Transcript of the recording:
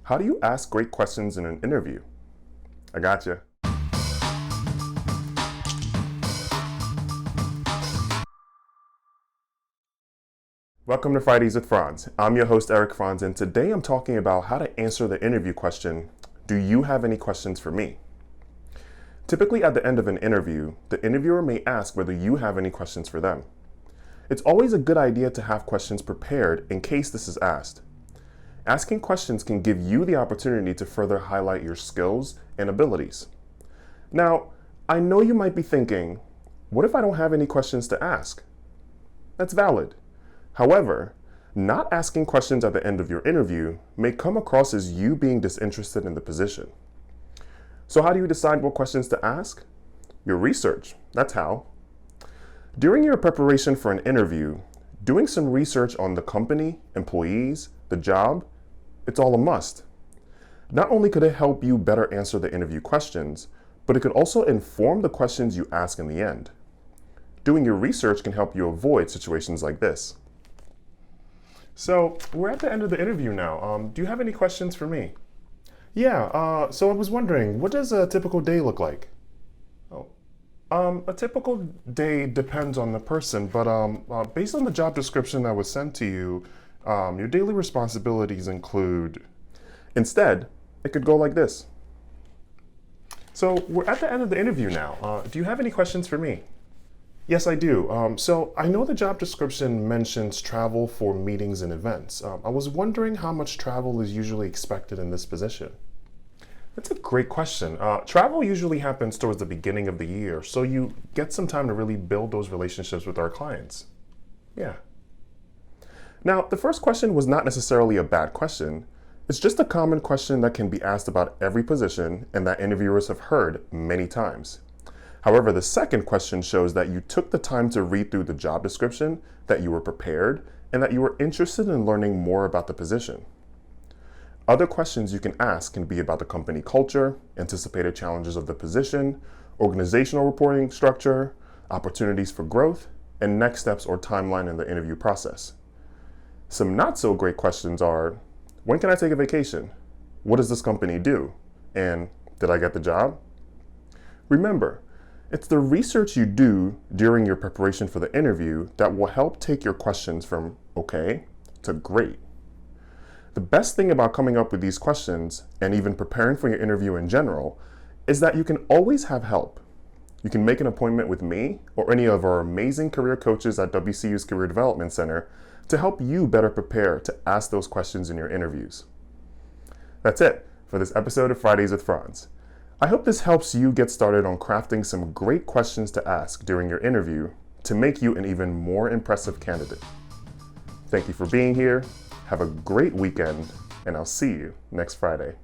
How do you ask great questions in an interview? I gotcha. Welcome to Fridays with Franz. I'm your host, Eric Franz, and today I'm talking about how to answer the interview question, do you have any questions for me? Typically at the end of an interview, the interviewer may ask whether you have any questions for them. It's always a good idea to have questions prepared in case this is asked. Asking questions can give you the opportunity to further highlight your skills and abilities. Now, I know you might be thinking, what if I don't have any questions to ask? That's valid. However, not asking questions at the end of your interview may come across as you being disinterested in the position. So how do you decide what questions to ask? Your research, that's how. During your preparation for an interview, doing some research on the company, employees, the job, it's all a must. Not only could it help you better answer the interview questions, but it could also inform the questions you ask in the end. Doing your research can help you avoid situations like this. So we're at the end of the interview now. Do you have any questions for me? Yeah, so I was wondering, what does a typical day look like? A typical day depends on the person, but based on the job description that was sent to you, your daily responsibilities include... Instead, it could go like this. So we're at the end of the interview now. Do you have any questions for me? Yes, I do. So I know the job description mentions travel for meetings and events. I was wondering how much travel is usually expected in this position. That's a great question. Travel usually happens towards the beginning of the year, so you get some time to really build those relationships with our clients. Yeah. Now, the first question was not necessarily a bad question. It's just a common question that can be asked about every position and that interviewers have heard many times. However, the second question shows that you took the time to read through the job description, that you were prepared, and that you were interested in learning more about the position. Other questions you can ask can be about the company culture, anticipated challenges of the position, organizational reporting structure, opportunities for growth, and next steps or timeline in the interview process. Some not so great questions are, when can I take a vacation? What does this company do? And did I get the job? Remember, it's the research you do during your preparation for the interview that will help take your questions from okay to great. The best thing about coming up with these questions and even preparing for your interview in general is that you can always have help. You can make an appointment with me or any of our amazing career coaches at WCU's Career Development Center to help you better prepare to ask those questions in your interviews. That's it for this episode of Fridays with Franz. I hope this helps you get started on crafting some great questions to ask during your interview to make you an even more impressive candidate. Thank you for being here. Have a great weekend, and I'll see you next Friday.